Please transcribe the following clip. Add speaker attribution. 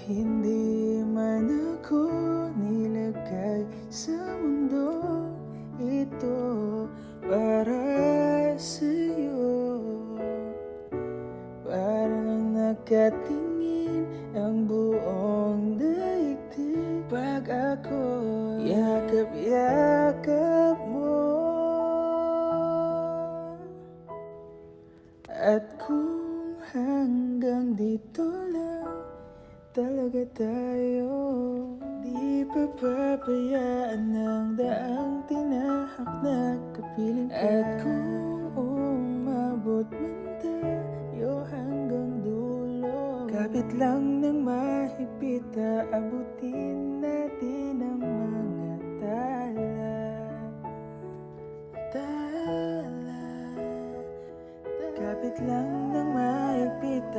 Speaker 1: Hindi man ako nilagay sa mundo ito para sa'yo. Parang nakatingin ang buong daigdig pag ako yakap-yakap mo. At kung hanggang dito lang talaga tayo, di pa papayaan ng daang tinahak na kapiling ka. At kung umabot man tayo hanggang dulo, kapit lang ng mahigpit, aabutin natin ang mga tala. Kapit lang ng mahigpit.